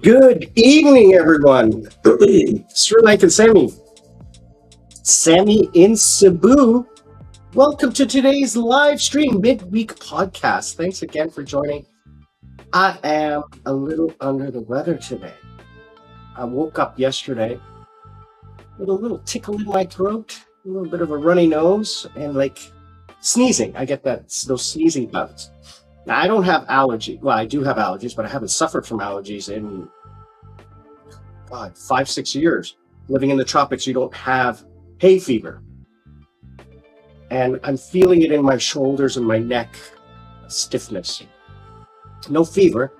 Good evening, everyone. Sri Lankan Sammi. Sammi in Cebu. Welcome to today's live stream midweek podcast. Thanks again for joining. I am a little under the weather today. I woke up yesterday with a little tickle in my throat, a little bit of a runny nose, and like sneezing. I get those sneezing bouts. Now, I don't have allergy. Well, I do have allergies, but I haven't suffered from allergies in 5-6 years. Living in the tropics, you don't have hay fever. And I'm feeling it in my shoulders and my neck, stiffness. No fever,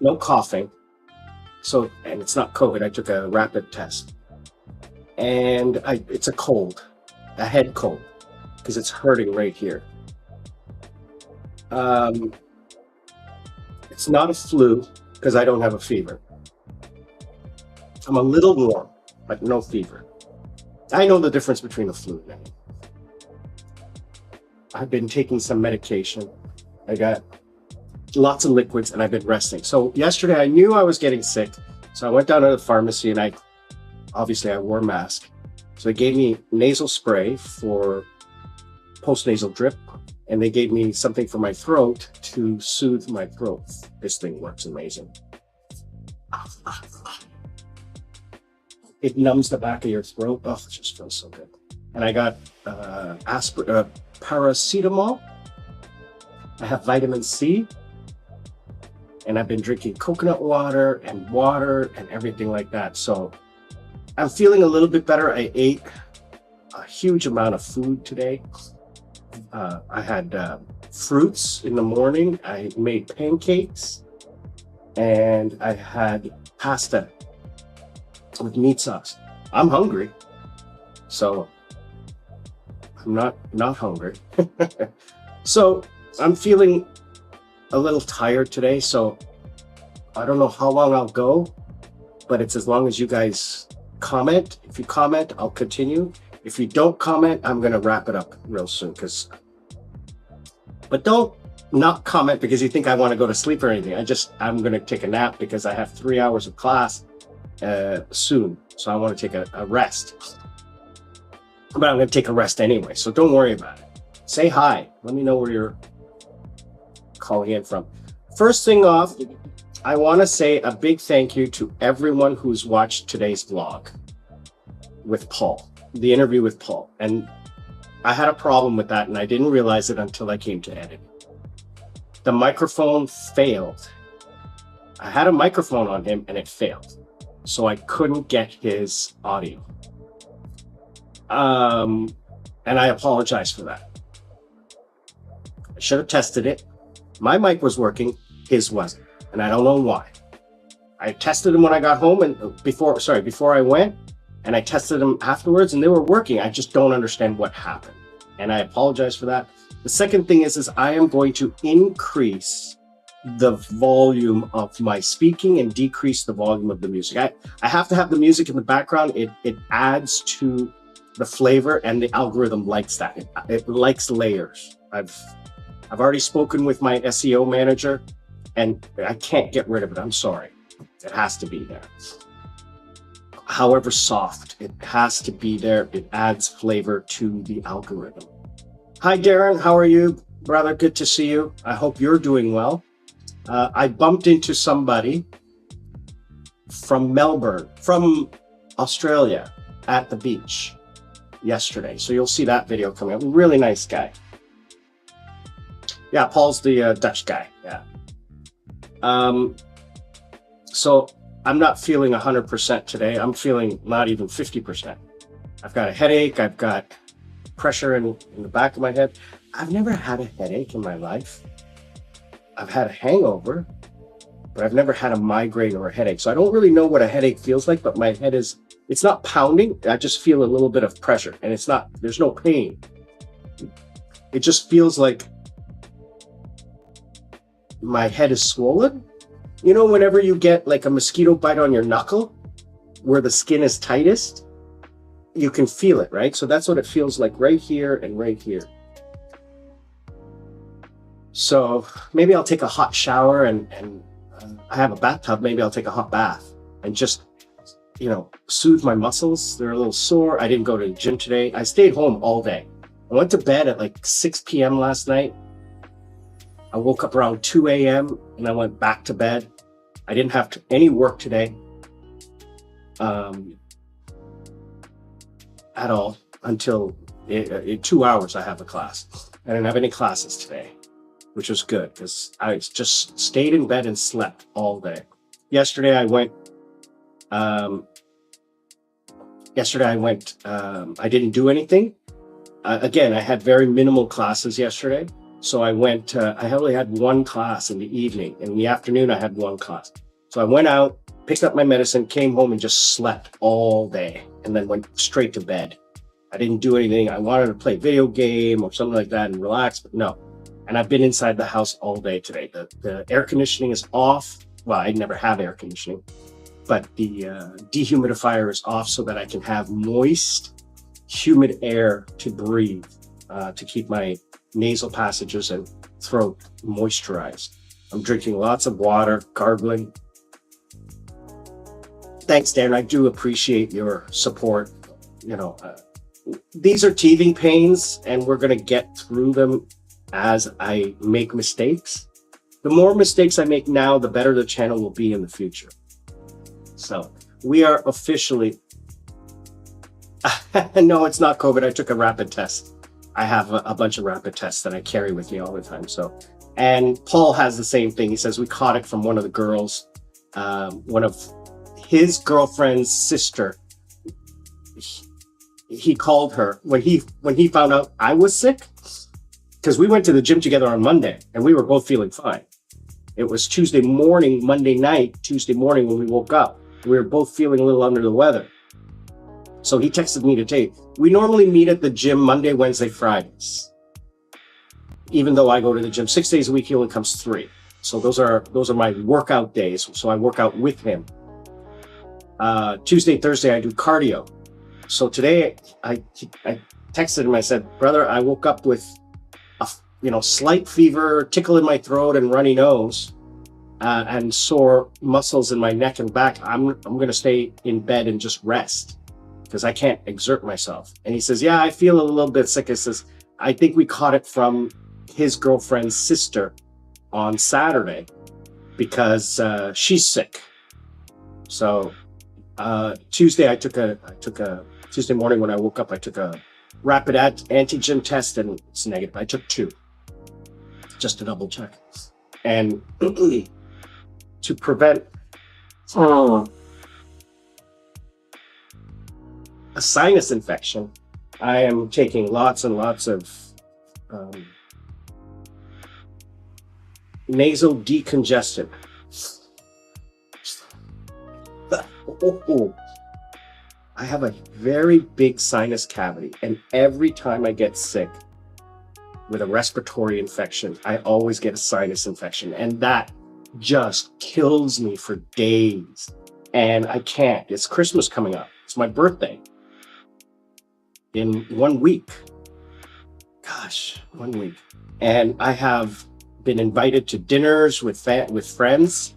no coughing. And it's not COVID. I took a rapid test. And it's a cold, a head cold, because it's hurting right here. It's not a flu because I don't have a fever. I'm a little warm, but no fever. I know the difference between a flu and any. I've been taking some medication. I got lots of liquids and I've been resting. So yesterday I knew I was getting sick. So I went down to the pharmacy and I wore a mask. So they gave me nasal spray for post-nasal drip. And they gave me something for my throat to soothe my throat. This thing works amazing. It numbs the back of your throat. Oh, it just feels so good. And I got paracetamol. I have vitamin C. And I've been drinking coconut water and everything like that. So I'm feeling a little bit better. I ate a huge amount of food today. I had fruits in the morning. I made pancakes and I had pasta with meat sauce. I'm hungry, so I'm not hungry. So I'm feeling a little tired today, so I don't know how long I'll go, but it's as long as you guys comment. If you comment, I'll continue. If you don't comment, I'm going to wrap it up real soon. But don't not comment because you think I want to go to sleep or anything. I'm going to take a nap because I have 3 hours of class soon. So I want to take a rest. But I'm going to take a rest anyway. So don't worry about it. Say hi. Let me know where you're calling in from. First thing off, I want to say a big thank you to everyone who's watched today's vlog with Paul. The interview with Paul. And I had a problem with that and I didn't realize it until I came to edit. The microphone failed. I had a microphone on him and it failed. So I couldn't get his audio. And I apologize for that. I should have tested it. My mic was working, his wasn't. And I don't know why. I tested him when I got home and before I went. And I tested them afterwards and they were working. I just don't understand what happened. And I apologize for that. The second thing is I am going to increase the volume of my speaking and decrease the volume of the music. I have to have the music in the background. It adds to the flavor and the algorithm likes that. It likes layers. I've already spoken with my SEO manager and I can't get rid of it. I'm sorry. It has to be there. However soft, it has to be there. It adds flavor to the algorithm. Hi, Darren. How are you? Brother, good to see you. I hope you're doing well. I bumped into somebody from Melbourne, from Australia at the beach yesterday. So you'll see that video coming up. Really nice guy. Yeah, Paul's the Dutch guy. Yeah. So I'm not feeling 100% today. I'm feeling not even 50%. I've got a headache. I've got pressure in the back of my head. I've never had a headache in my life. I've had a hangover, but I've never had a migraine or a headache. So I don't really know what a headache feels like, but my head it's not pounding. I just feel a little bit of pressure and there's no pain. It just feels like my head is swollen. You know, whenever you get like a mosquito bite on your knuckle, where the skin is tightest, you can feel it, right? So that's what it feels like right here and right here. So maybe I'll take a hot shower and I have a bathtub, maybe I'll take a hot bath and just, soothe my muscles. They're a little sore. I didn't go to the gym today. I stayed home all day. I went to bed at like 6 p.m. last night. I woke up around 2 a.m. and I went back to bed. I didn't have any work today at all until in 2 hours I have a class. I didn't have any classes today, which was good because I just stayed in bed and slept all day. Yesterday I went, I didn't do anything. Again, I had very minimal classes yesterday. So I went, I only had one class in the evening. In the afternoon, I had one class. So I went out, picked up my medicine, came home and just slept all day and then went straight to bed. I didn't do anything. I wanted to play a video game or something like that and relax, but no. And I've been inside the house all day today. The air conditioning is off. Well, I never have air conditioning, but the dehumidifier is off so that I can have moist, humid air to breathe, to keep my nasal passages and throat moisturized. I'm drinking lots of water, gargling. Thanks, Dan. I do appreciate your support. These are teething pains and we're going to get through them as I make mistakes. The more mistakes I make now, the better the channel will be in the future. So we are officially, no, it's not COVID. I took a rapid test. I have a bunch of rapid tests that I carry with me all the time. So, and Paul has the same thing. He says we caught it from one of the girls, one of his girlfriend's sister. He called her when he found out I was sick, because we went to the gym together on Monday and we were both feeling fine. It was Tuesday morning, Monday night, Tuesday morning when we woke up. We were both feeling a little under the weather. So he texted me today. We normally meet at the gym Monday, Wednesday, Fridays. Even though I go to the gym 6 days a week, he only comes 3. So those are my workout days. So I work out with him. Tuesday, Thursday, I do cardio. So today I texted him. I said, brother, I woke up with a slight fever, tickle in my throat and runny nose, and sore muscles in my neck and back. I'm going to stay in bed and just rest, because I can't exert myself. And he says, yeah, I feel a little bit sick. He says, I think we caught it from his girlfriend's sister on Saturday because she's sick. So Tuesday, Tuesday morning when I woke up, I took a rapid antigen test and it's negative. I took 2 just to double check. And to prevent a sinus infection, I am taking lots and lots of nasal decongestant. I have a very big sinus cavity, and every time I get sick with a respiratory infection, I always get a sinus infection, and that just kills me for days. And I can't. It's Christmas coming up. It's my birthday in 1 week. Gosh, 1 week. And I have been invited to dinners with friends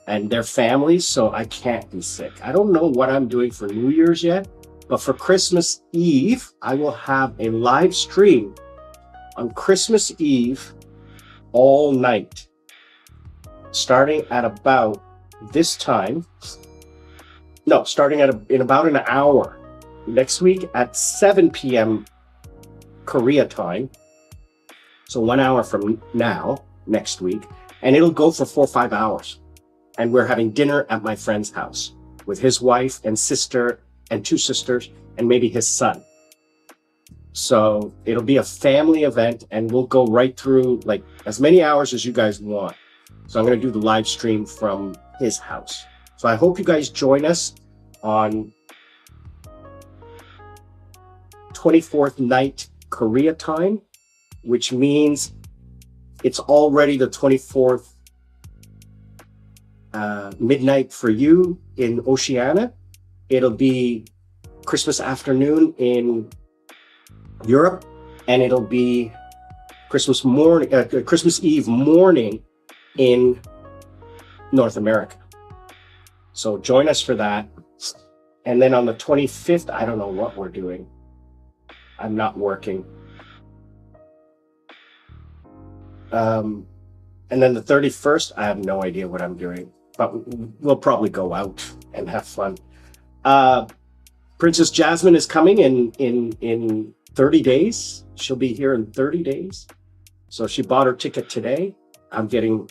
and their families, so I can't be sick. I don't know what I'm doing for New Year's yet, but for Christmas Eve, I will have a live stream on Christmas Eve all night, starting at about this time. No, starting in about an hour next week at 7 p.m. Korea time. So 1 hour from now, next week, and it'll go for 4 or 5 hours. And we're having dinner at my friend's house with his wife and sister and 2 sisters and maybe his son. So it'll be a family event and we'll go right through like as many hours as you guys want. So I'm going to do the live stream from his house. So I hope you guys join us on 24th night Korea time, which means it's already the 24th midnight for you in Oceania. It'll be Christmas afternoon in Europe, and it'll be Christmas Eve morning in North America. So join us for that. And then on the 25th, I don't know what we're doing. I'm not working. And then the 31st, I have no idea what I'm doing, but we'll probably go out and have fun. Princess Jasmine is coming in 30 days. She'll be here in 30 days. So she bought her ticket today. I'm finding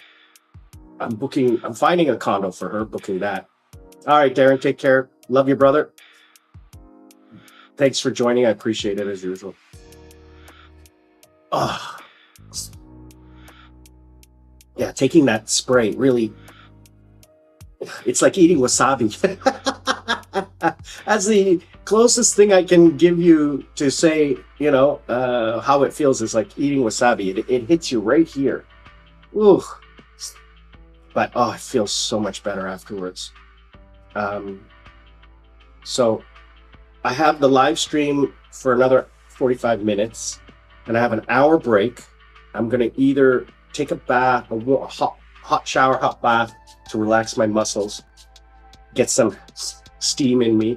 a condo for her, booking that. All right, Darren, take care. Love you, brother. Thanks for joining. I appreciate it as usual. Oh. Yeah, taking that spray really, it's like eating wasabi. That's the closest thing I can give you to say, how it feels is like eating wasabi. It hits you right here. Ooh. But, it feels so much better afterwards. So I have the live stream for another 45 minutes, and I have an hour break. I'm going to either take a bath, a hot shower, hot bath to relax my muscles, get some steam in me,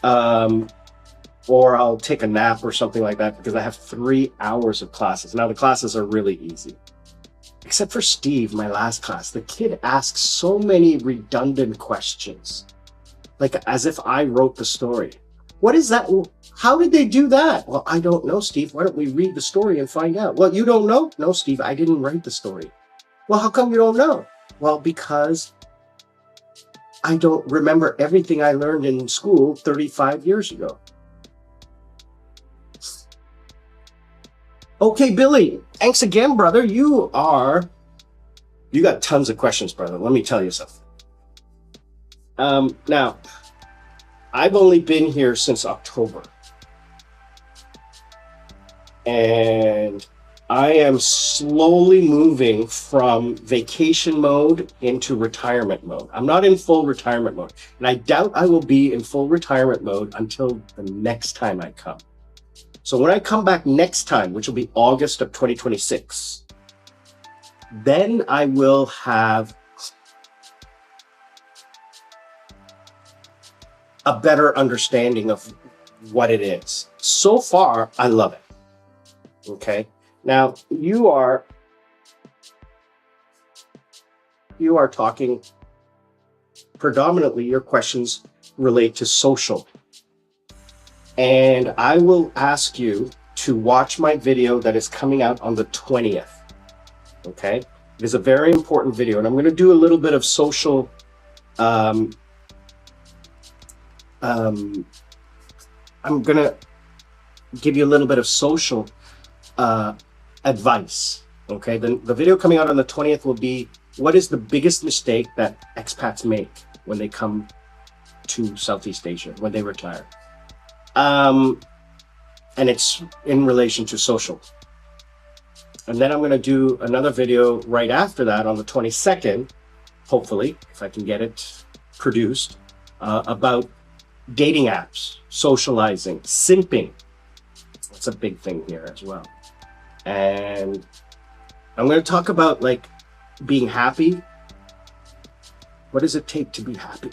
or I'll take a nap or something like that, because I have 3 hours of classes. Now the classes are really easy, except for Steve, my last class. The kid asks so many redundant questions, like as if I wrote the story. What is that? How did they do that? Well, I don't know, Steve. Why don't we read the story and find out? Well, you don't know? No, Steve, I didn't write the story. Well, how come you don't know? Well, because I don't remember everything I learned in school 35 years ago. Okay, Billy, thanks again, brother. You got tons of questions, brother. Let me tell you something. Now, I've only been here since October. And I am slowly moving from vacation mode into retirement mode. I'm not in full retirement mode. And I doubt I will be in full retirement mode until the next time I come. So when I come back next time, which will be August of 2026, then I will have a better understanding of what it is. So far, I love it. Okay. Now you are talking predominantly, your questions relate to social. And I will ask you to watch my video that is coming out on the 20th. Okay. It is a very important video, and I'm going to do a little bit of social I'm going to give you a little bit of social advice. Okay, the video coming out on the 20th will be, what is the biggest mistake that expats make when they come to Southeast Asia, when they retire? And it's in relation to social. And then I'm going to do another video right after that on the 22nd, hopefully, if I can get it produced, about dating apps, socializing, simping. That's a big thing here as well. And I'm going to talk about like being happy. What does it take to be happy?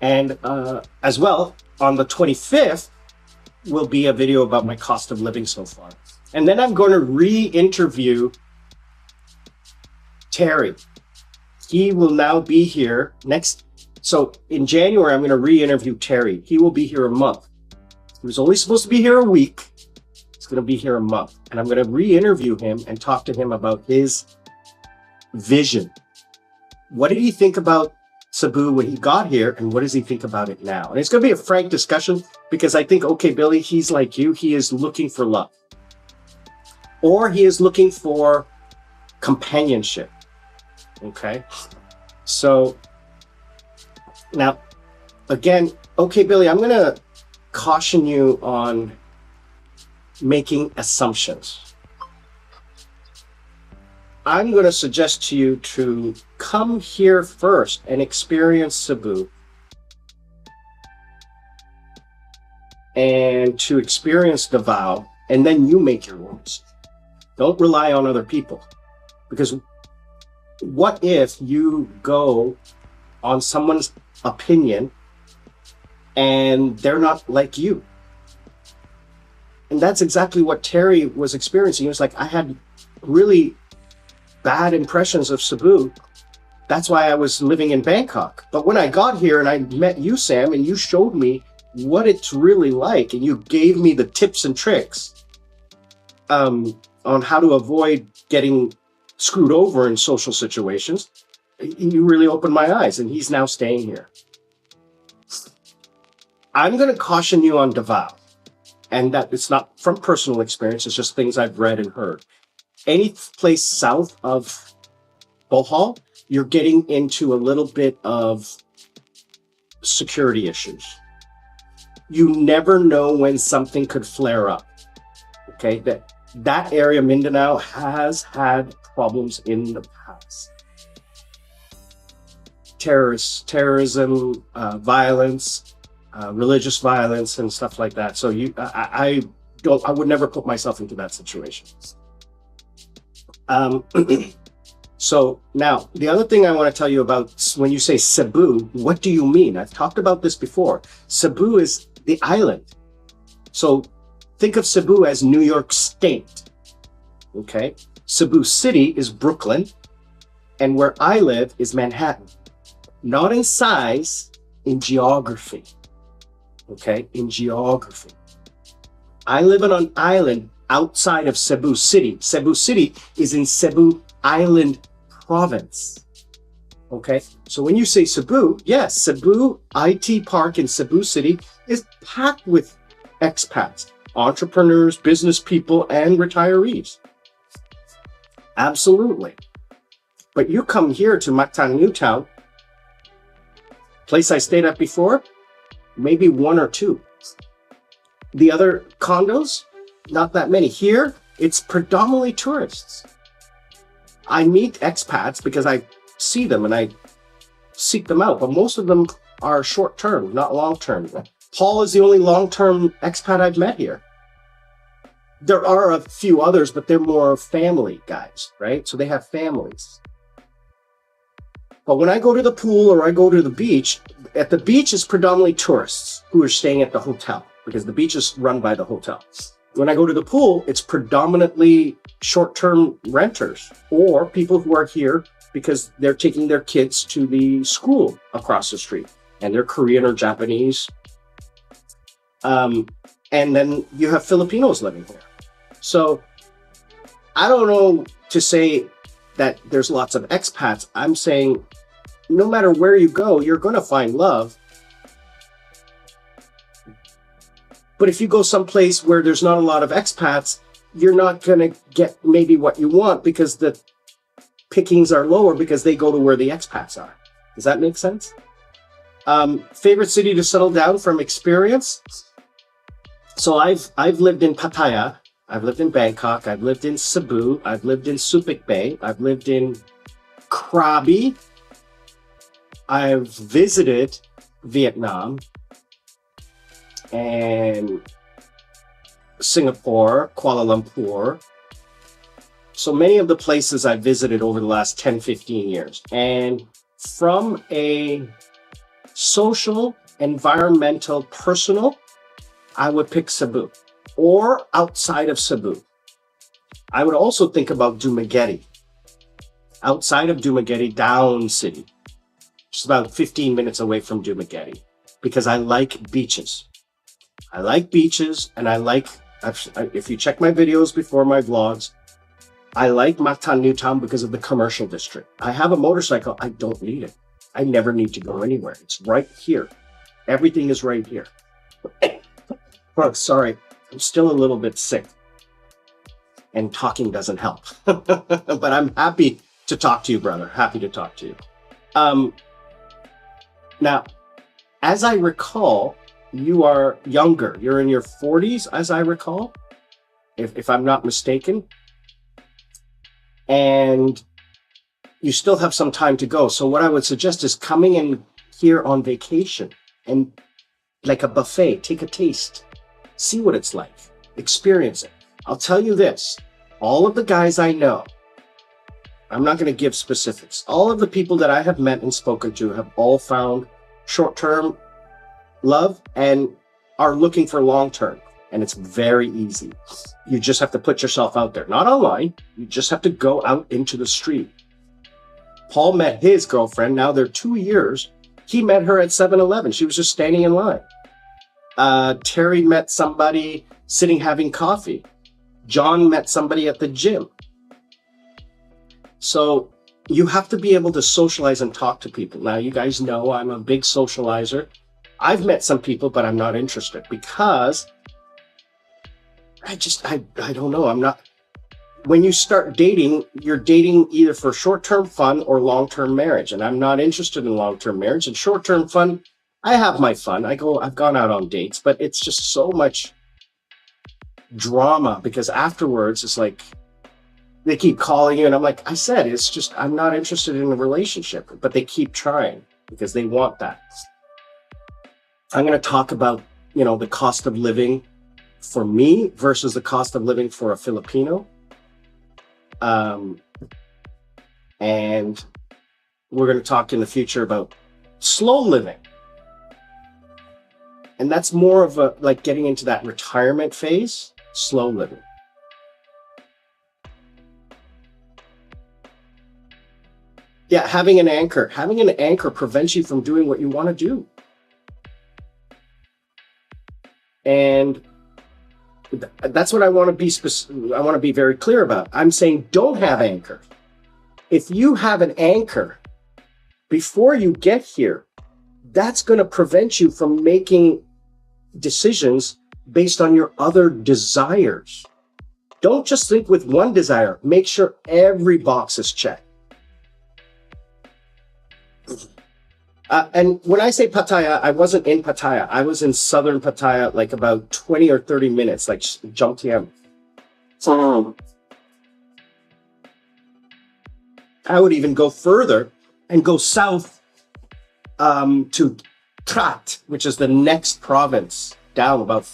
And as well, on the 25th will be a video about my cost of living so far. And then I'm going to re-interview Terry. He will now be here next. So in January, I'm going to re-interview Terry. He will be here a month. He was only supposed to be here a week. He's going to be here a month. And I'm going to re-interview him and talk to him about his vision. What did he think about Cebu when he got here, and what does he think about it now? And it's going to be a frank discussion, because I think, okay, Billy, he's like you. He is looking for love, or he is looking for companionship. Okay. So now, again, okay, Billy, I'm going to caution you on making assumptions. I'm going to suggest to you to come here first and experience Cebu, and to experience Davao, and then you make your own decision. Don't rely on other people. Because what if you go on someone's opinion and they're not like you? And that's exactly what Terry was experiencing. He was like, I had really bad impressions of Cebu. That's why I was living in Bangkok. But when I got here and I met you, Sam, and you showed me what it's really like, and you gave me the tips and tricks on how to avoid getting screwed over in social situations, you really opened my eyes, and he's now staying here. I'm going to caution you on Davao, and that it's not from personal experience, it's just things I've read and heard. Any place south of Bohol, you're getting into a little bit of security issues. You never know when something could flare up. Okay, that area, Mindanao, has had problems in the past. Terrorism, violence, religious violence, and stuff like that. So I would never put myself into that situation. So now, the other thing I want to tell you about, when you say Cebu, what do you mean? I've talked about this before. Cebu is the island. So think of Cebu as New York State, okay? Cebu City is Brooklyn, and where I live is Manhattan. Not in size, in geography, okay? In geography. I live on an island outside of Cebu City. Cebu City is in Cebu Island Province, okay? So when you say Cebu, yes, Cebu IT Park in Cebu City is packed with expats, entrepreneurs, business people, and retirees. Absolutely. But you come here to Mactan, Newtown, place I stayed at before, maybe one or two. The other condos, not that many. Here, it's predominantly tourists. I meet expats because I see them and I seek them out, but most of them are short-term, not long-term. Paul is the only long-term expat I've met here. There are a few others, but they're more family guys, right? So they have families. But when I go to the pool or I go to the beach, at the beach is predominantly tourists who are staying at the hotel because the beach is run by the hotel. When I go to the pool, it's predominantly short-term renters or people who are here because they're taking their kids to the school across the street and they're Korean or Japanese. And then you have Filipinos living here. So I don't know to say that there's lots of expats. I'm saying no matter where you go, you're going to find love. But if you go someplace where there's not a lot of expats, you're not going to get maybe what you want because the pickings are lower because they go to where the expats are. Does that make sense? Favorite city to settle down from experience? So I've lived in Pattaya, I've lived in Bangkok, I've lived in Cebu, I've lived in Subic Bay, I've lived in Krabi, I've visited Vietnam and Singapore, Kuala Lumpur. So many of the places I've visited over the last 10, 15 years. And from a social, environmental, personal, I would pick Cebu or outside of Cebu. I would also think about Dumaguete. Outside of Dumaguete, down city. Just about 15 minutes away from Dumaguete because I like beaches. I like beaches and I like, if you check my videos before my vlogs, I like Mactan Newtown because of the commercial district. I have a motorcycle. I don't need it. I never need to go anywhere. It's right here. Everything is right here. Oh, sorry, I'm still a little bit sick and talking doesn't help. But I'm happy to talk to you, brother. Happy to talk to you. Now, as I recall, you are younger. You're in your 40s, as I recall, if I'm not mistaken. And you still have some time to go. So what I would suggest is coming in here on vacation and like a buffet, take a taste, see what it's like, experience it. I'll tell you this, all of the guys I know I'm not going to give specifics. All of the people that I have met and spoken to have all found short-term love and are looking for long-term. And it's very easy. You just have to put yourself out there. Not online. You just have to go out into the street. Paul met his girlfriend. Now they're 2 years. He met her at 7-Eleven. She was just standing in line. Terry met somebody sitting having coffee. John met somebody at the gym. So you have to be able to socialize and talk to people. Now, you guys know I'm a big socializer. I've met some people, but I'm not interested because I don't know. I'm not. When you start dating, you're dating either for short-term fun or long-term marriage. And I'm not interested in long-term marriage. And short-term fun, I have my fun. I've gone out on dates, but it's just so much drama because afterwards it's like they keep calling you. And I'm like, I said, it's just, I'm not interested in a relationship, but they keep trying because they want that. I'm going to talk about, the cost of living for me versus the cost of living for a Filipino. And we're going to talk in the future about slow living. And that's more of a, like getting into that retirement phase, slow living. Yeah, having an anchor prevents you from doing what you want to do. And that's what I want to be I want to be very clear about. I'm saying don't have anchor. If you have an anchor before you get here, that's going to prevent you from making decisions based on your other desires. Don't just think with one desire. Make sure every box is checked. And when I say Pattaya, I wasn't in Pattaya. I was in southern Pattaya, like about 20 or 30 minutes, like Jomtien. I would even go further and go south to Trat, which is the next province down about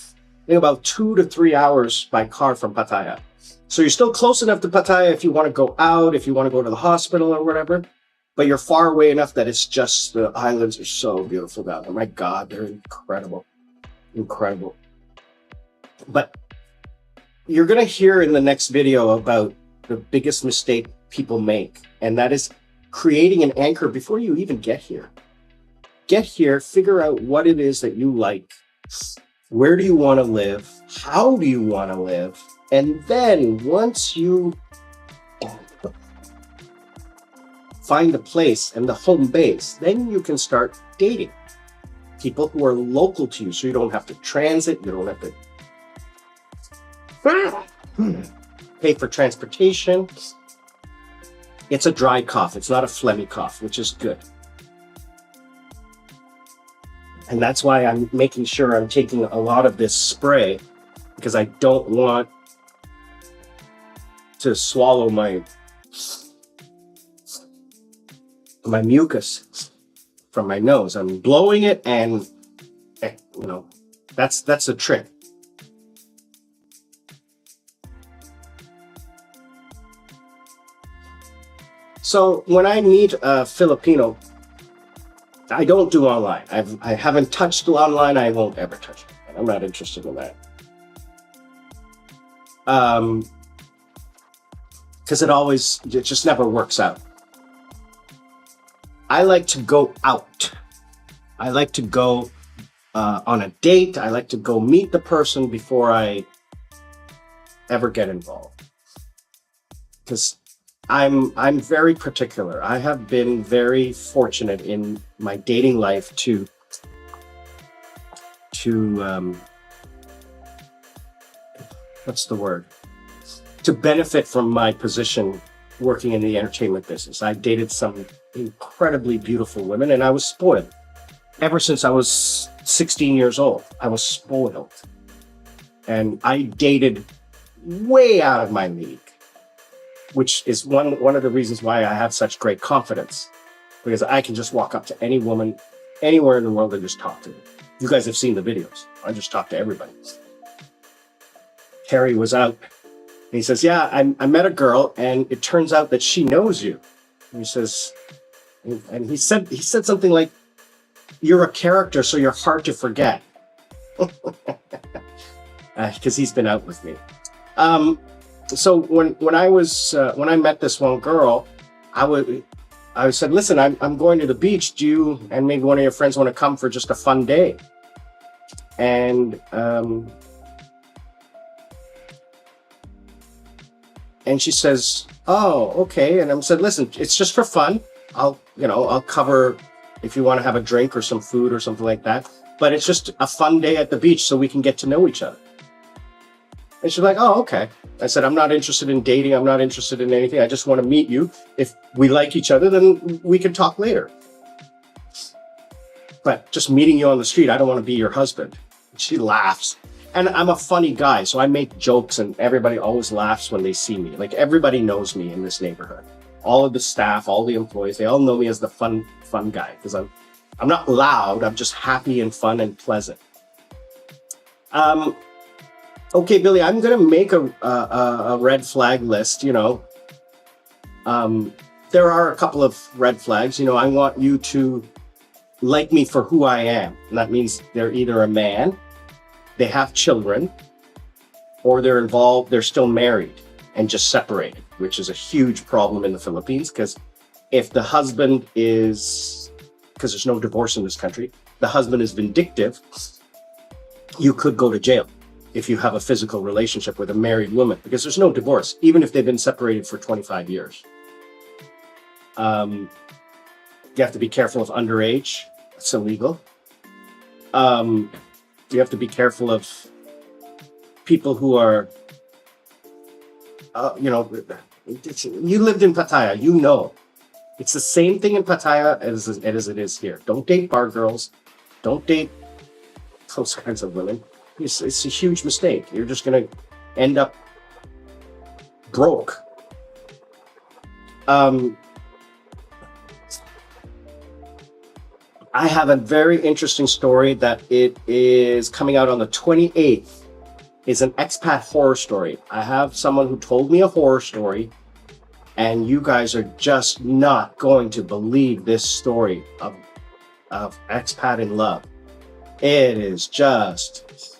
2 to 3 hours by car from Pattaya. So you're still close enough to Pattaya if you want to go out, if you want to go to the hospital or whatever. But you're far away enough that it's just, the islands are so beautiful down there. My God, they're incredible. Incredible. But you're going to hear in the next video about the biggest mistake people make. And that is creating an anchor before you even get here. Get here, figure out what it is that you like. Where do you want to live? How do you want to live? And then once you find the place and the home base, then you can start dating people who are local to you, so you don't have to transit, you don't have to pay for transportation. It's a dry cough, it's not a phlegmy cough, which is good. And that's why I'm making sure I'm taking a lot of this spray, because I don't want to swallow my mucus from my nose. I'm blowing it, and that's a trick. So when I meet a Filipino, I don't do online. I haven't touched online. I won't ever touch it. I'm not interested in that. Because it just never works out. I like to go out. I like to go on a date. I like to go meet the person before I ever get involved. Because I'm very particular. I have been very fortunate in my dating life to what's the word? To benefit from my position working in the entertainment business. I dated some incredibly beautiful women, and I was spoiled. Ever since I was 16 years old, I was spoiled. And I dated way out of my league, which is one of the reasons why I have such great confidence, because I can just walk up to any woman anywhere in the world and just talk to them. You guys have seen the videos. I just talk to everybody. Terry was out he says, yeah, I met a girl and it turns out that she knows you. And he says, and he said something like, you're a character, so you're hard to forget. Because he's been out with me. So when I met this one girl, I said, listen, I'm going to the beach. Do you and maybe one of your friends want to come for just a fun day? And she says, oh, okay. And I said, listen, it's just for fun. I'll cover if you want to have a drink or some food or something like that. But it's just a fun day at the beach so we can get to know each other. And she's like, oh, okay. I said, I'm not interested in dating. I'm not interested in anything. I just want to meet you. If we like each other, then we can talk later. But just meeting you on the street, I don't want to be your husband. And she laughs. And I'm a funny guy, so I make jokes and everybody always laughs when they see me. Like everybody knows me in this neighborhood. All of the staff, all the employees, they all know me as the fun guy because I'm not loud. I'm just happy and fun and pleasant. Okay, Billy, I'm going to make a red flag list, There are a couple of red flags. I want you to like me for who I am. And that means they're either a man, they have children, or they're still married and just separated, which is a huge problem in the Philippines because if the husband because there's no divorce in this country, the husband is vindictive, you could go to jail if you have a physical relationship with a married woman, because there's no divorce, even if they've been separated for 25 years. You have to be careful of underage. It's illegal. You have to be careful of people who are, you lived in Pattaya, It's the same thing in Pattaya as it is here. Don't date bar girls. Don't date those kinds of women. It's a huge mistake. You're just going to end up broke. I have a very interesting story that it is coming out on the 28th. It's an expat horror story. I have someone who told me a horror story, and you guys are just not going to believe this story of expat in love. It is just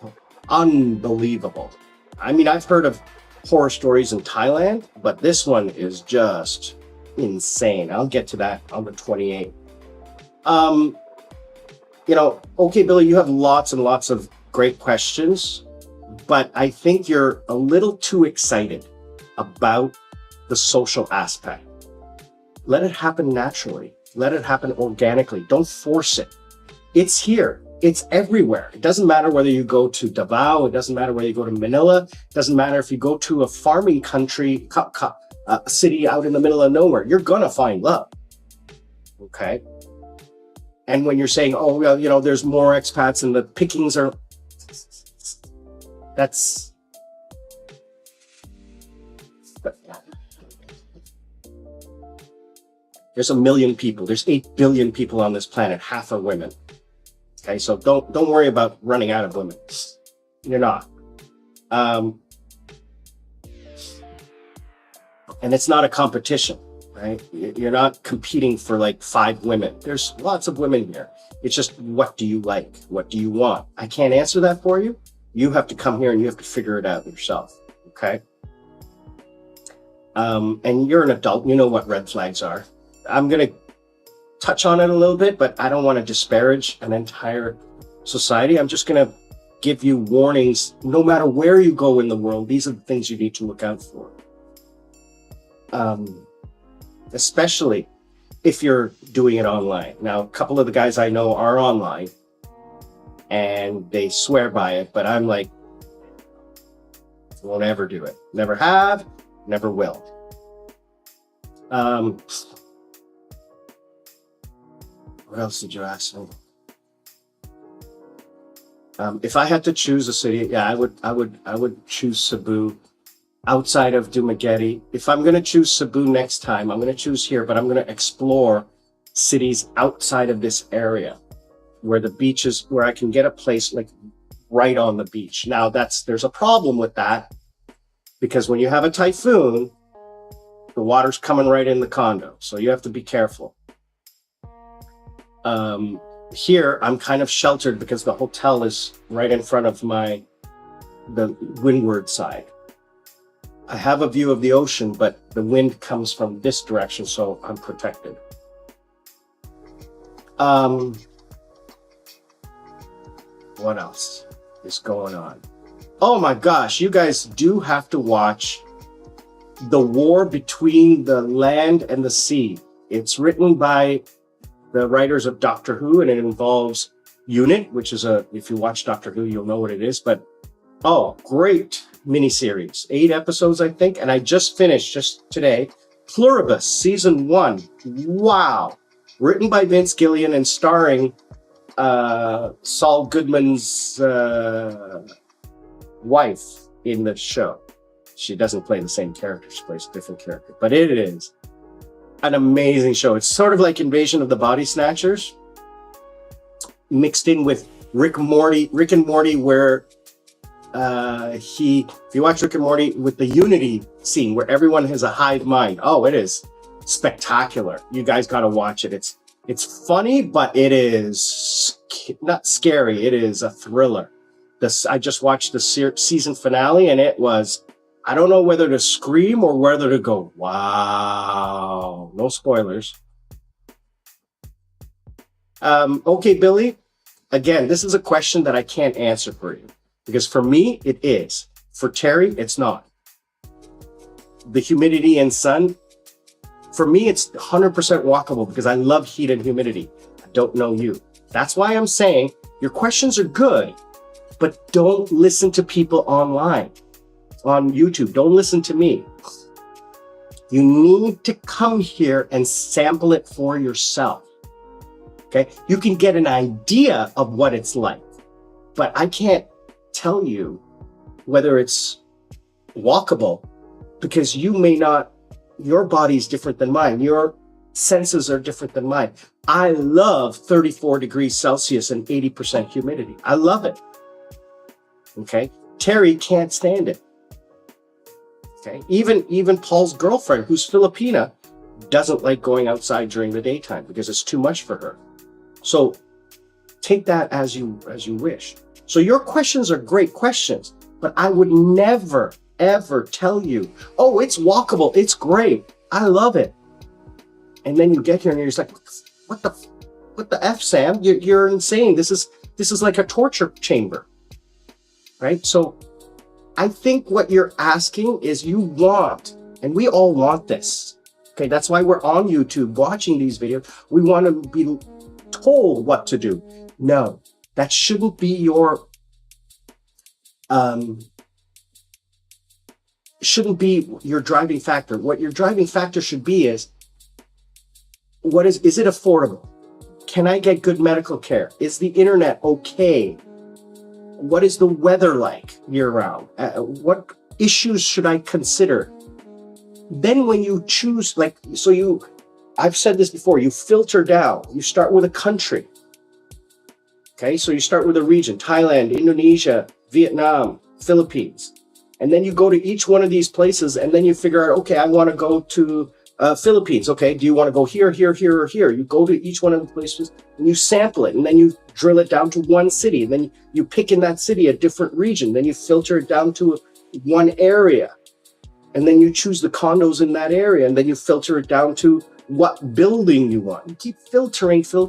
unbelievable. I mean, I've heard of horror stories in Thailand, but this one is just insane. I'll get to that on the 28th. Okay, Billy, you have lots and lots of great questions, but I think you're a little too excited about the social aspect. Let it happen naturally. Let it happen organically. Don't force it. It's here. It's everywhere. It doesn't matter whether you go to Davao. It doesn't matter whether you go to Manila. It doesn't matter if you go to a farming country, a city out in the middle of nowhere. You're going to find love. Okay? And when you're saying, oh, well, there's more expats and the pickings are... That's... There's 1 million people. There's 8 billion people on this planet. Half are women. Okay, so don't worry about running out of women. You're not. And it's not a competition, right? You're not competing for like 5 women. There's lots of women here. It's just, what do you like? What do you want? I can't answer that for you. You have to come here and you have to figure it out yourself. Okay. And you're an adult. You know what red flags are. I'm going to touch on it a little bit, but I don't want to disparage an entire society. I'm just going to give you warnings. No matter where you go in the world, these are the things you need to look out for. Especially if you're doing it online. Now, a couple of the guys I know are online and they swear by it, but I'm like, won't ever do it. Never have, never will. What else did you ask me? If I had to choose a city, I would choose Cebu outside of Dumaguete. If I'm going to choose Cebu next time, I'm going to choose here, but I'm going to explore cities outside of this area where the beaches, where I can get a place like right on the beach. Now there's a problem with that because when you have a typhoon, the water's coming right in the condo. So you have to be careful. Here, I'm kind of sheltered because the hotel is right in front of the windward side. I have a view of the ocean, but the wind comes from this direction, so I'm protected. What else is going on? Oh my gosh, you guys do have to watch The War Between the Land and the Sea. It's written by the writers of Doctor Who, and it involves UNIT, which is if you watch Doctor Who, you'll know what it is, but great miniseries. 8 episodes, I think, and I just finished, just today, Pluribus, season 1. Wow. Written by Vince Gilligan and starring Saul Goodman's wife in the show. She doesn't play the same character, she plays a different character, but it is an amazing show. It's sort of like Invasion of the Body Snatchers mixed in with Rick and Morty, where if you watch Rick and Morty with the Unity scene where everyone has a hive mind. Oh, it is spectacular. You guys got to watch it. It's funny, but it is not scary. It is a thriller. I just watched the season finale, and it was, I don't know whether to scream or whether to go, wow. No spoilers. Okay, Billy. Again, this is a question that I can't answer for you, because for me, it is. For Terry, it's not. The humidity and sun, for me, it's 100% walkable because I love heat and humidity. I don't know you. That's why I'm saying your questions are good, but don't listen to people online, on YouTube. Don't listen to me. You need to come here and sample it for yourself. Okay? You can get an idea of what it's like, but I can't tell you whether it's walkable because you may not, your body's different than mine. Your senses are different than mine. I love 34 degrees Celsius and 80% humidity. I love it. Okay? Terry can't stand it. Okay? Even Paul's girlfriend, who's Filipina, doesn't like going outside during the daytime because it's too much for her. So take that as you wish. So your questions are great questions, but I would never, ever tell you, oh, it's walkable, it's great, I love it. And then you get here and you're just like, what the F, Sam? You're insane. This is like a torture chamber, right? So I think what you're asking is you want, and we all want this. Okay, that's why we're on YouTube watching these videos. We want to be told what to do. No, that shouldn't be your driving factor. What your driving factor should be is it affordable? Can I get good medical care? Is the internet okay? What is the weather like year round? What issues should I consider? Then when you choose, I've said this before, you filter down. You start with a country. Okay, so you start with a region: Thailand, Indonesia, Vietnam, Philippines. And then you go to each one of these places, and then you figure out, okay, I want to go to Philippines. Okay, do you want to go here, here, here, or here? You go to each one of the places, and you sample it, and then you drill it down to one city. And then you pick in that city a different region. Then you filter it down to one area. And then you choose the condos in that area, and then you filter it down to what building you want. You keep filtering. So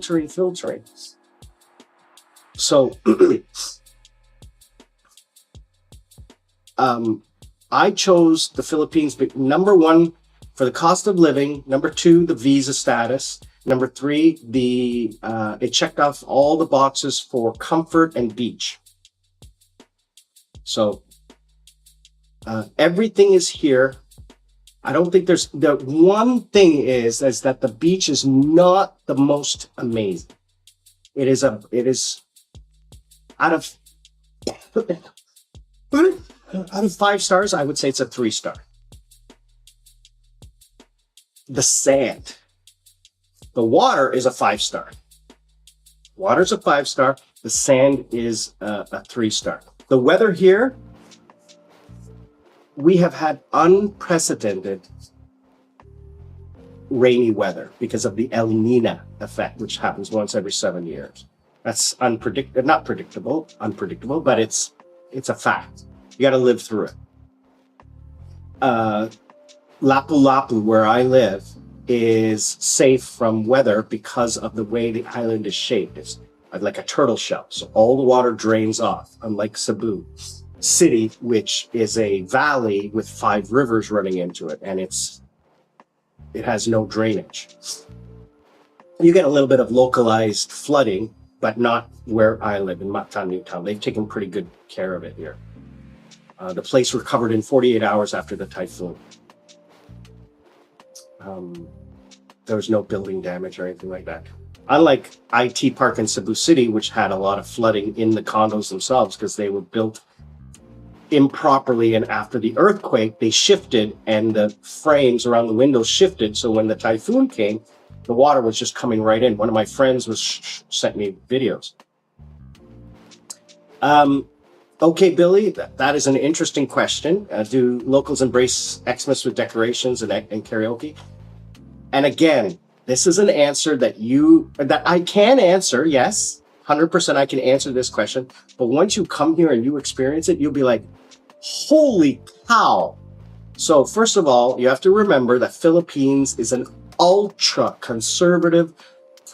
I chose the Philippines, but number one, for the cost of living. Number two, the visa status. Number three, it checked off all the boxes for comfort and beach. So everything is here. I don't think there's, the one thing is that the beach is not the most amazing. It is out of 5 stars, I would say it's a 3-star. The sand. The water is a 5-star. Water's a 5-star. The sand is a 3-star. The weather here, we have had unprecedented rainy weather because of the El Nino effect, which happens once every 7 years. That's unpredictable, but it's a fact. You got to live through it. Lapu-Lapu, where I live, is safe from weather because of the way the island is shaped. It's like a turtle shell, so all the water drains off, unlike Cebu City, which is a valley with 5 rivers running into it, and it has no drainage. You get a little bit of localized flooding, but not where I live in Mactan, Newtown. They've taken pretty good care of it here. The place recovered in 48 hours after the typhoon. There was no building damage or anything like that. Unlike IT Park in Cebu City, which had a lot of flooding in the condos themselves because they were built improperly, and after the earthquake they shifted and the frames around the windows shifted, so when the typhoon came, the water was just coming right in. One of my friends sent me videos. Okay, Billy, that is an interesting question. Do locals embrace Xmas with decorations and karaoke? And again, this is an answer that I can answer. Yes, 100% I can answer this question. But once you come here and you experience it, you'll be like, holy cow. So first of all, you have to remember that Philippines is an ultra conservative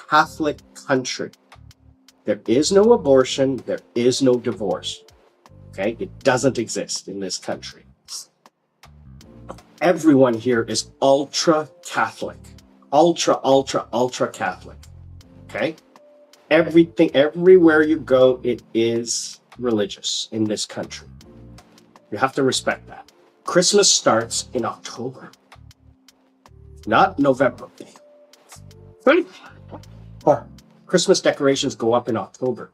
Catholic country. There is no abortion. There is no divorce. Okay, it doesn't exist in this country. Everyone here is ultra Catholic, ultra Catholic. Okay, everywhere you go, it is religious in this country. You have to respect that. Christmas starts in October, not November. Christmas decorations go up in October.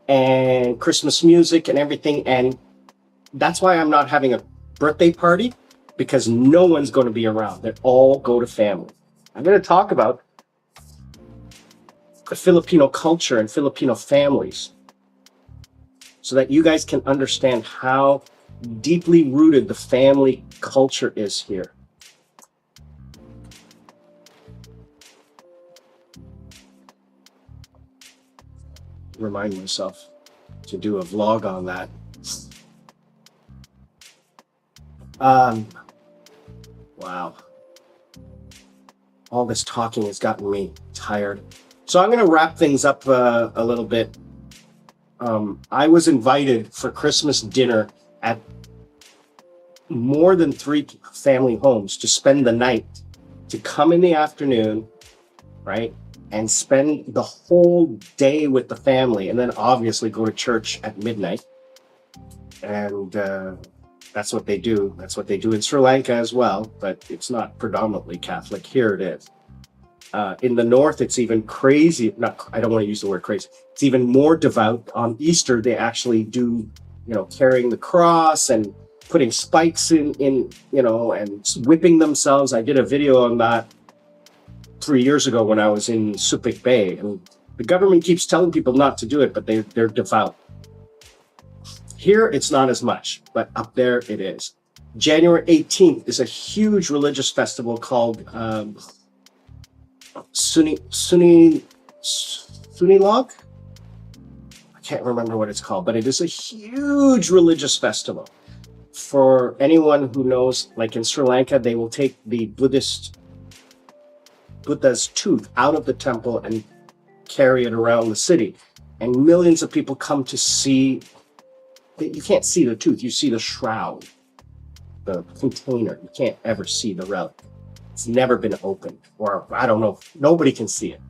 And Christmas music and everything. And that's why I'm not having a birthday party, because no one's going to be around. They all go to family. I'm going to talk about the Filipino culture and Filipino families so that you guys can understand how deeply rooted the family culture is here. Remind myself to do a vlog on that. Wow. All this talking has gotten me tired. So I'm going to wrap things up a little bit. I was invited for Christmas dinner at more than 3 family homes to spend the night, to come in the afternoon, right? And spend the whole day with the family, and then obviously go to church at midnight. And that's what they do. That's what they do in Sri Lanka as well, but it's not predominantly Catholic. Here it is. In the north, it's even crazy. I don't want to use the word crazy. It's even more devout. On Easter, they actually do, carrying the cross and putting spikes in, and whipping themselves. I did a video on that 3 years ago when I was in Subic Bay, and the government keeps telling people not to do it, but they're devout. Here, it's not as much, but up there it is. January 18th is a huge religious festival called Sunilog. I can't remember what it's called, but it is a huge religious festival. For anyone who knows, like in Sri Lanka, they will take the Buddha's tooth out of the temple and carry it around the city. And millions of people come to see. You can't see the tooth, you see the shroud, the container. You can't ever see the relic. It's never been opened, or I don't know, nobody can see it.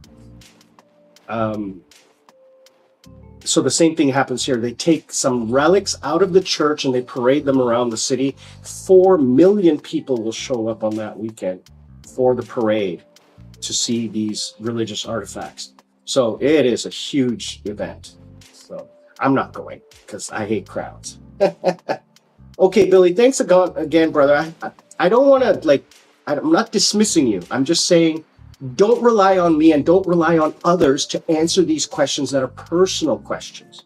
So the same thing happens here. They take some relics out of the church and they parade them around the city. 4 million people will show up on that weekend for the parade to see these religious artifacts. So it is a huge event. So I'm not going because I hate crowds. Okay, Billy, thanks again, brother. I don't want to, I'm not dismissing you. I'm just saying, don't rely on me and don't rely on others to answer these questions that are personal questions.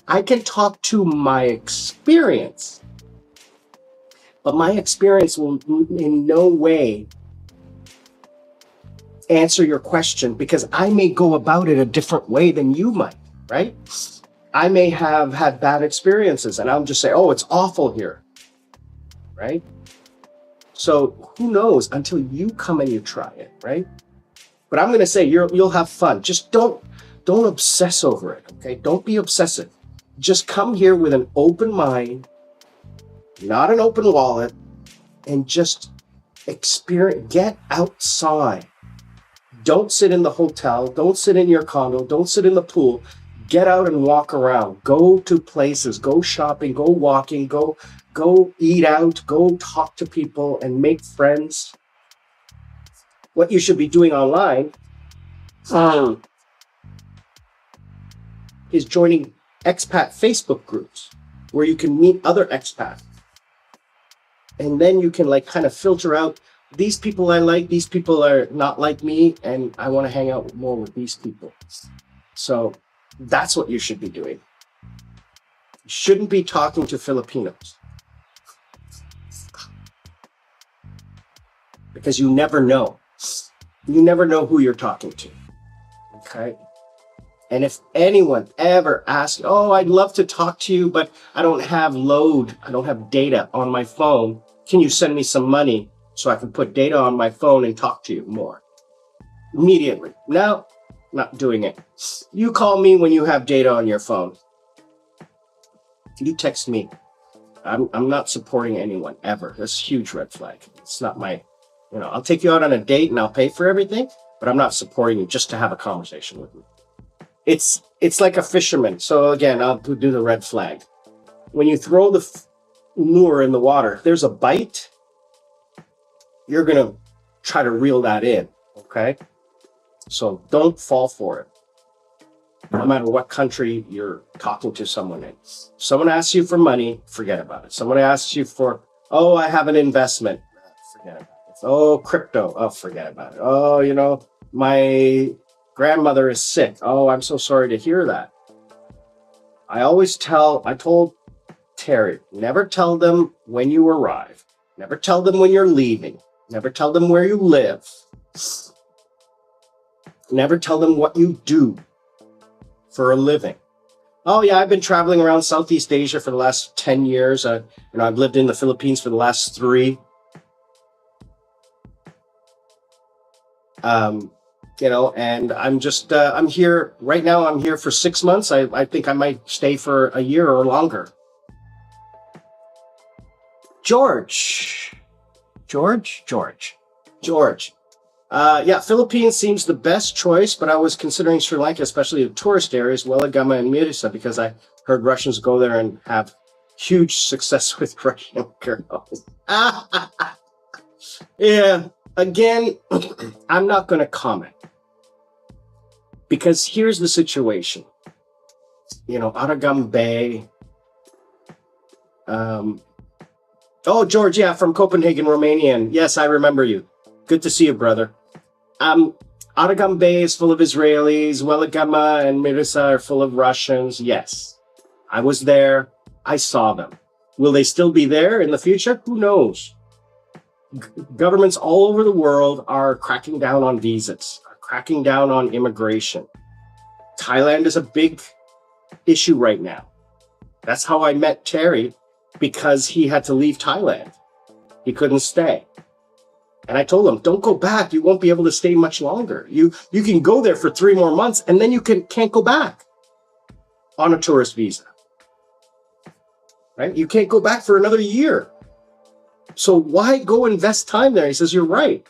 I can talk to my experience, But my experience will in no way answer your question, because I may go about it a different way than you might, right? I may have had bad experiences and I'll just say, oh, it's awful here, right? So who knows until you come and you try it, right? But I'm going to say you'll have fun. Just don't obsess over it, okay? Don't be obsessive. Just come here with an open mind, not an open wallet, and just experience, get outside. Don't sit in the hotel, don't sit in your condo, don't sit in the pool. Get out and walk around. Go to places, go shopping, go walking, go eat out, go talk to people and make friends. What you should be doing online is joining expat Facebook groups where you can meet other expats. And then you can like kind of filter out, these people I like, these people are not like me, and I want to hang out more with these people. So that's what you should be doing. You shouldn't be talking to Filipinos, because you never know. You never know who you're talking to, okay? And if anyone ever asks, oh, I'd love to talk to you, but I don't have data on my phone. Can you send me some money so I can put data on my phone and talk to you more? Immediately. No, not doing it. You call me when you have data on your phone. You text me. I'm not supporting anyone ever. That's a huge red flag. It's not my, I'll take you out on a date and I'll pay for everything, but I'm not supporting you just to have a conversation with me. It's like a fisherman. So again, I'll do the red flag. When you throw the lure in the water, if there's a bite, you're going to try to reel that in, okay? So don't fall for it. No matter what country you're talking to someone in. If someone asks you for money, forget about it. Someone asks you for, oh, I have an investment, forget about it. Oh, crypto, oh, forget about it. Oh, my grandmother is sick. Oh, I'm so sorry to hear that. I told Terry, never tell them when you arrive. Never tell them when you're leaving. Never tell them where you live. Never tell them what you do for a living. Oh yeah, I've been traveling around Southeast Asia for the last 10 years. I've lived in the Philippines for the last 3. And I'm here right now. I'm here for 6 months. I think I might stay for a year or longer. George. Yeah, Philippines seems the best choice, but I was considering Sri Lanka, especially the tourist areas, Welagama and Mirisa, because I heard Russians go there and have huge success with Russian girls. Yeah, again, I'm not going to comment, because here's the situation. Aragam Bay. Oh, George, yeah, from Copenhagen, Romanian. Yes, I remember you. Good to see you, brother. Aragam Bay is full of Israelis. Welagama and Mirisa are full of Russians. Yes, I was there. I saw them. Will they still be there in the future? Who knows? Governments all over the world are cracking down on visas, are cracking down on immigration. Thailand is a big issue right now. That's how I met Terry, because he had to leave Thailand. He couldn't stay. And I told him, don't go back. You won't be able to stay much longer. You can go there for 3 more months and then you can't go back on a tourist visa. Right? You can't go back for another year. So why go invest time there? He says, you're right.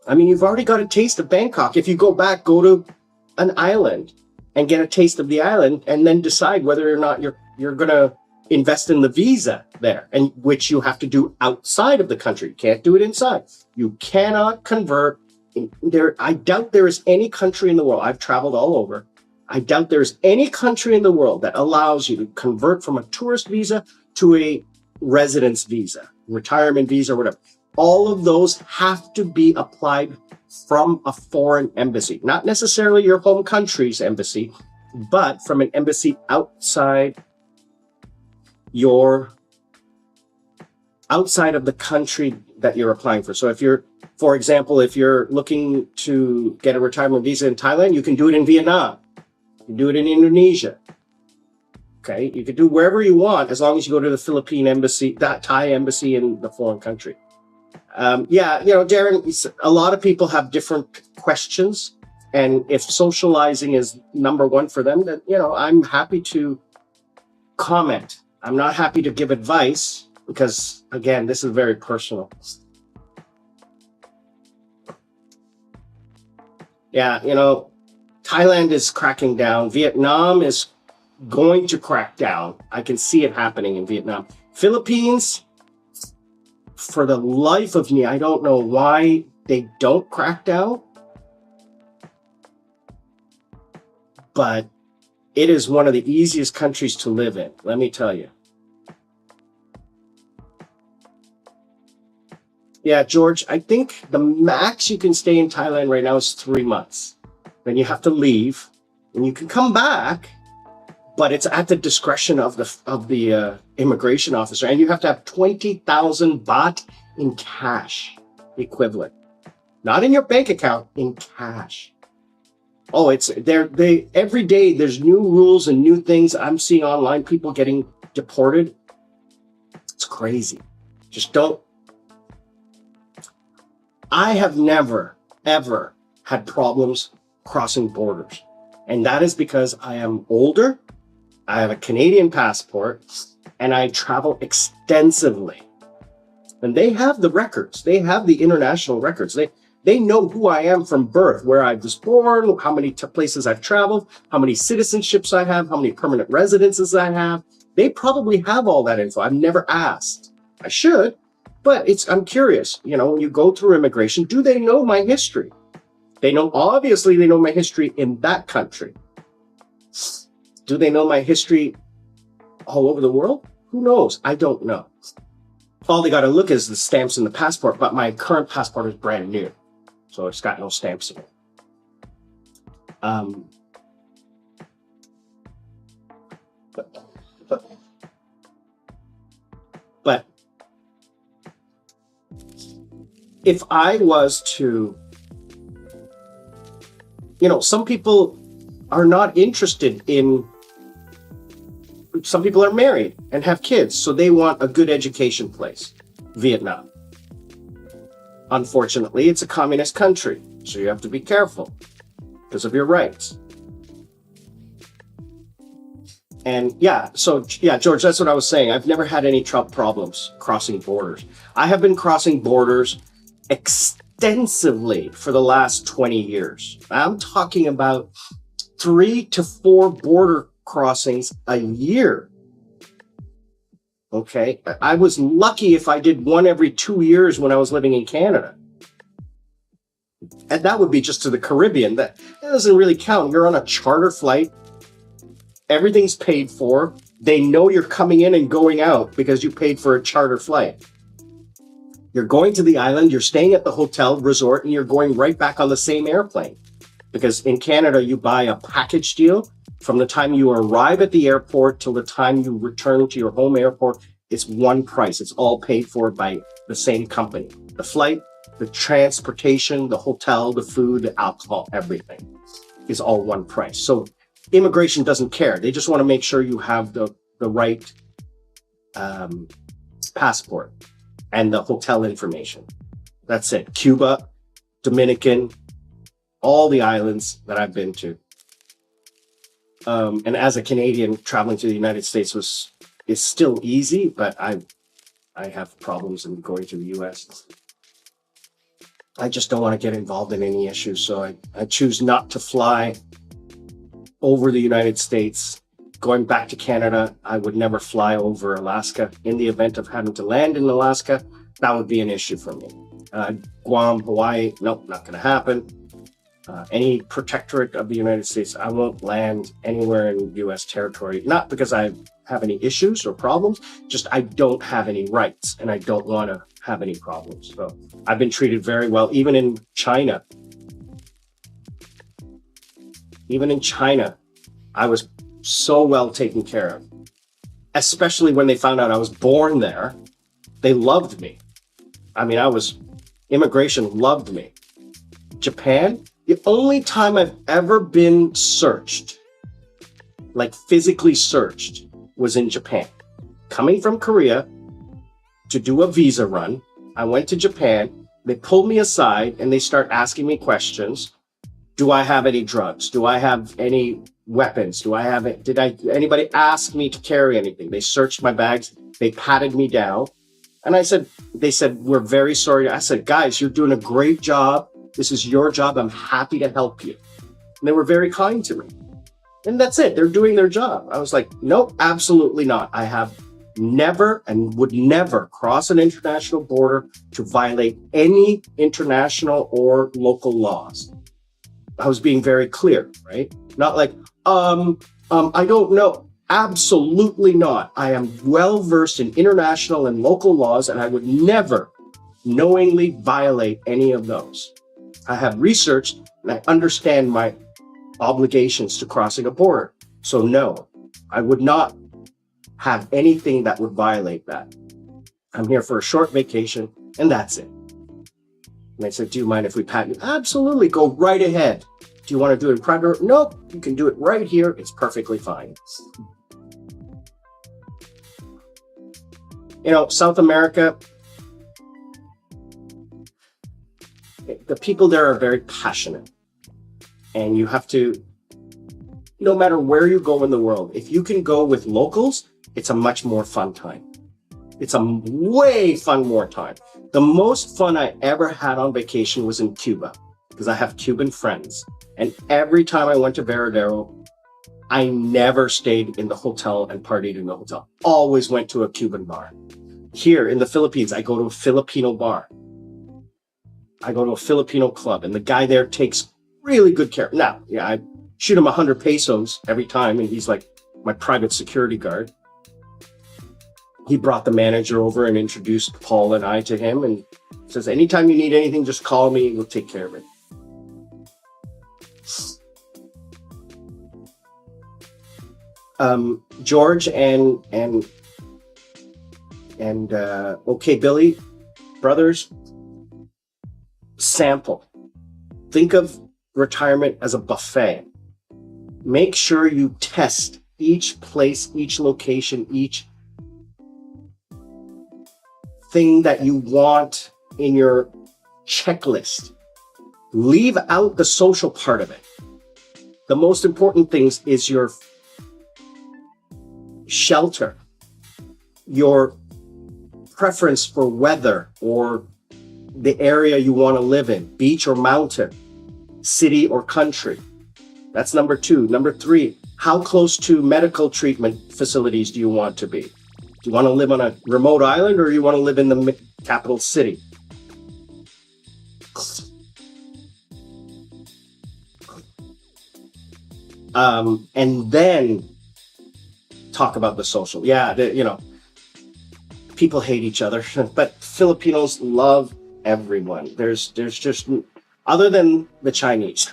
I mean, you've already got a taste of Bangkok. If you go back, go to an island and get a taste of the island, and then decide whether or not you're going to invest in the visa there, and which you have to do outside of the country. You can't do it inside. You cannot convert there. I doubt there is any country in the world. I've traveled all over. I doubt there's any country in the world that allows you to convert from a tourist visa to a residence visa, retirement visa, or whatever. All of those have to be applied from a foreign embassy, not necessarily your home country's embassy, but from an embassy outside your outside of the country that you're applying for. So if you're, for example, if you're looking to get a retirement visa in Thailand, you can do it in Vietnam. You can do it in Indonesia. Okay, you can do wherever you want as long as you go to the Philippine embassy, that Thai embassy in the foreign country. Yeah, Darren, a lot of people have different questions. And if socializing is number one for them, then, I'm happy to comment. I'm not happy to give advice because, again, this is very personal. Yeah, Thailand is cracking down. Vietnam is going to crack down. I can see it happening in Vietnam. Philippines, for the life of me, I don't know why they don't crack down. But it is one of the easiest countries to live in, let me tell you. Yeah, George, I think the max you can stay in Thailand right now is 3 months. Then you have to leave, and you can come back, but it's at the discretion of the immigration officer, and you have to have 20,000 baht in cash equivalent, not in your bank account, in cash. Oh, every day there's new rules and new things I'm seeing online, people getting deported. It's crazy. Just don't. I have never, ever had problems crossing borders. And that is because I am older, I have a Canadian passport, and I travel extensively. And they have the records. They have the international records. They know who I am from birth, where I was born, how many places I've traveled, how many citizenships I have, how many permanent residences I have. They probably have all that info. I've never asked. I should, but I'm curious. When you go through immigration, do they know my history? Obviously they know my history in that country. Do they know my history all over the world? Who knows? I don't know. All they got to look is the stamps in the passport, but my current passport is brand new. So it's got no stamps in it. But if I was to, some people are not interested in, some people are married and have kids, so they want a good education place. Vietnam. Unfortunately, it's a communist country, so you have to be careful because of your rights. And George, that's what I was saying. I've never had any problems crossing borders. I have been crossing borders extensively for the last 20 years. I'm talking about 3 to 4 border crossings a year. Okay, I was lucky if I did one every 2 years when I was living in Canada. And that would be just to the Caribbean. That doesn't really count. You're on a charter flight. Everything's paid for. They know you're coming in and going out because you paid for a charter flight. You're going to the island, you're staying at the hotel resort, and you're going right back on the same airplane. Because in Canada, you buy a package deal. From the time you arrive at the airport till the time you return to your home airport, it's one price. It's all paid for by the same company. The flight, the transportation, the hotel, the food, the alcohol, everything is all one price. So immigration doesn't care. They just want to make sure you have the right passport and the hotel information. That's it. Cuba, Dominican, all the islands that I've been to. And as a Canadian, traveling to the United States is still easy, but I have problems in going to the US. I just don't want to get involved in any issues, so I choose not to fly over the United States. Going back to Canada, I would never fly over Alaska. In the event of having to land in Alaska, that would be an issue for me. Guam, Hawaii, nope, not going to happen. Any protectorate of the United States, I won't land anywhere in U.S. territory. Not because I have any issues or problems, just I don't have any rights and I don't want to have any problems. So I've been treated very well, even in China. Even in China, I was so well taken care of, especially when they found out I was born there. They loved me. I mean, immigration loved me. Japan, the only time I've ever been searched, like physically searched, was in Japan. Coming from Korea to do a visa run, I went to Japan. They pulled me aside and they start asking me questions. Do I have any drugs? Do I have any weapons? Anybody ask me to carry anything? They searched my bags. They patted me down. And they said, we're very sorry. I said, guys, you're doing a great job. This is your job. I'm happy to help you. And they were very kind to me. And that's it. They're doing their job. I was like, nope, absolutely not. I have never and would never cross an international border to violate any international or local laws. I was being very clear, right? Not like, I don't know. Absolutely not. I am well versed in international and local laws, and I would never knowingly violate any of those. I have researched and I understand my obligations to crossing a border. So no, I would not have anything that would violate that. I'm here for a short vacation and that's it. And I said, do you mind if we pat you? Absolutely, go right ahead. Do you want to do it in private? Nope, you can do it right here. It's perfectly fine. You know, South America, the people there are very passionate. And you have to, no matter where you go in the world, if you can go with locals, it's a much more fun time. It's a way more time. The most fun I ever had on vacation was in Cuba because I have Cuban friends. And every time I went to Veradero, I never stayed in the hotel and partied in the hotel. Always went to a Cuban bar. Here in the Philippines, I go to a Filipino bar. I go to a Filipino club and the guy there takes really good care. Now, yeah, I shoot him 100 pesos every time and he's like my private security guard. He brought the manager over and introduced Paul and I to him and says, anytime you need anything, just call me. We'll take care of it. George and okay, Billy, brothers, sample. Think of retirement as a buffet. Make sure you test each place, each location, each thing that you want in your checklist. Leave out the social part of it. The most important things is your shelter, your preference for weather or the area you want to live in, beach or mountain, city or country. That's number 2. Number 3, how close to medical treatment facilities do you want to be? Do you want to live on a remote island or do you want to live in the capital city? And then talk about the social. Yeah, people hate each other, but Filipinos love everyone. There's just, other than the Chinese.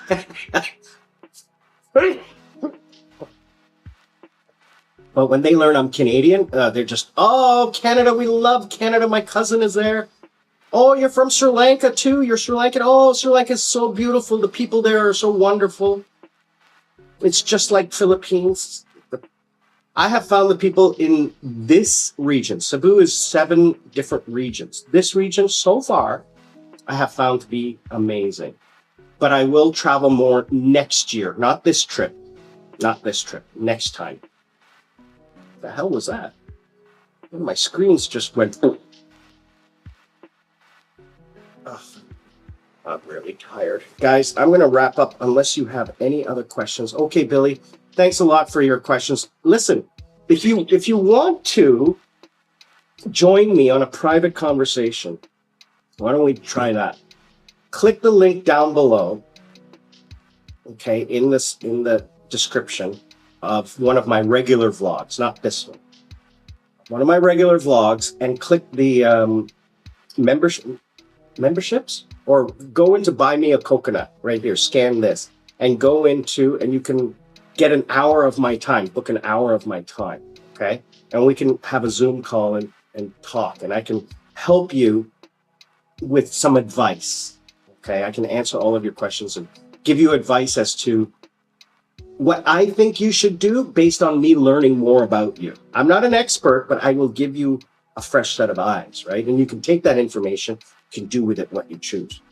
But when they learn I'm Canadian, they're just, oh, Canada, we love Canada. My cousin is there. Oh, you're from Sri Lanka too? You're Sri Lankan? Oh, Sri Lanka is so beautiful. The people there are so wonderful. It's just like Philippines. I have found the people in this region, Cebu is 7 different regions. This region so far, I have found to be amazing. But I will travel more next year, not this trip, next time. The hell was that? My screens just went. I'm really tired. Guys, I'm going to wrap up unless you have any other questions. Okay, Billy, thanks a lot for your questions. Listen, if you want to join me on a private conversation, why don't we try that? Click the link down below, okay, in the description of one of my regular vlogs, not this one. One of my regular vlogs, and click the memberships, or go into Buy Me a Coconut right here, scan this, and go into, and you can get an hour of my time, book an hour of my time, okay? And we can have a Zoom call and talk, and I can help you with some advice. Okay, I can answer all of your questions and give you advice as to what I think you should do based on me learning more about you. I'm not an expert, but I will give you a fresh set of eyes, right? And you can take that information, you can do with it what you choose.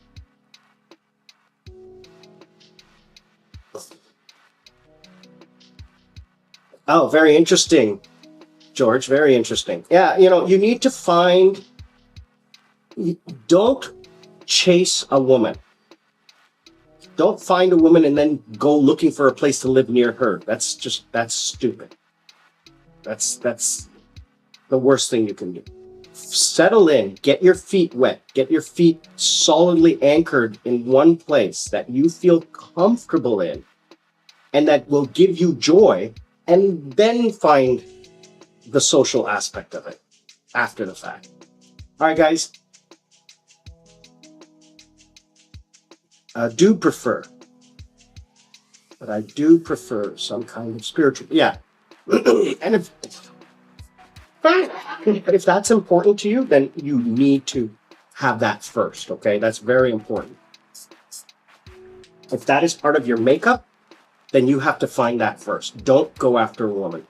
Oh, very interesting, George. Very interesting. Yeah, you need to don't chase a woman. Don't find a woman and then go looking for a place to live near her. That's stupid. That's the worst thing you can do. Settle in, get your feet wet, get your feet solidly anchored in one place that you feel comfortable in and that will give you joy, and then find the social aspect of it after the fact. All right, guys. I do prefer some kind of spiritual. Yeah. And if that's important to you, then you need to have that first. Okay. That's very important. If that is part of your makeup, then you have to find that first. Don't go after a woman.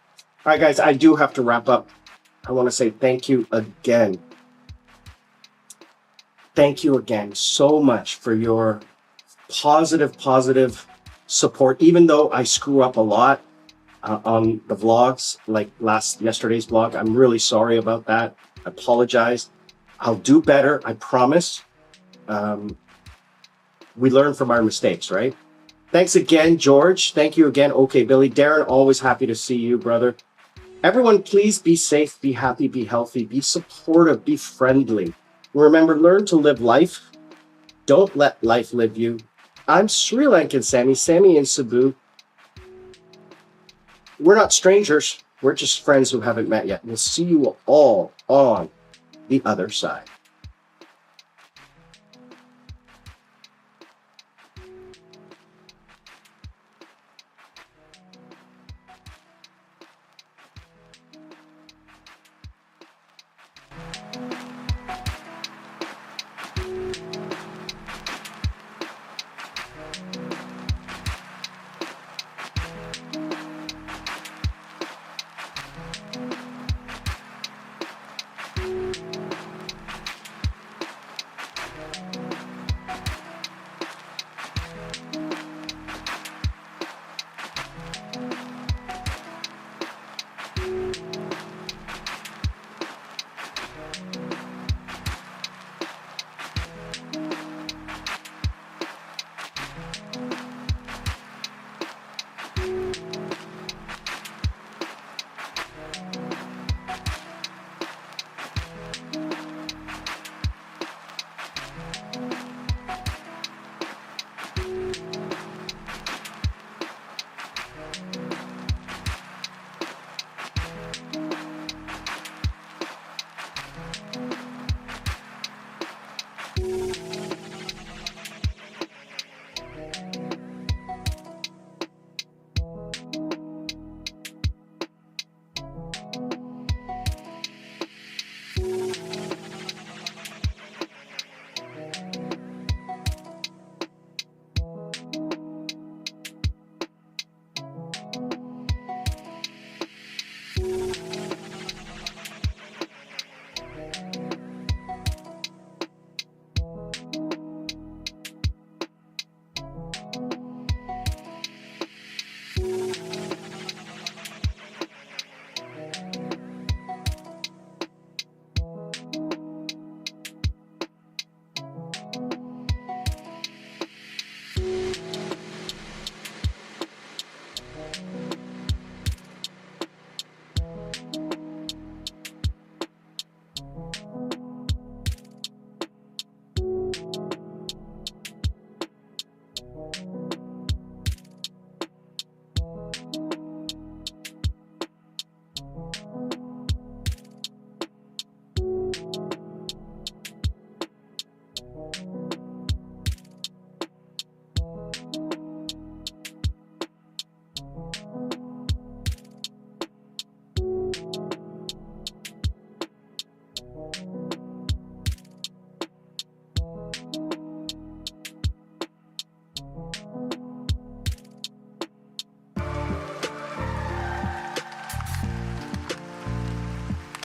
All right, guys, I do have to wrap up. I want to say thank you again. Thank you again so much for your positive support, even though I screw up a lot on the vlogs, like yesterday's vlog. I'm really sorry about that. I apologize. I'll do better, I promise. We learn from our mistakes, right? Thanks again, George. Thank you again. Okay, Billy. Darren, always happy to see you, brother. Everyone, please be safe, be happy, be healthy, be supportive, be friendly. Remember, learn to live life. Don't let life live you. I'm Sri Lankan Sammi in Cebu. We're not strangers. We're just friends who haven't met yet. We'll see you all on the other side.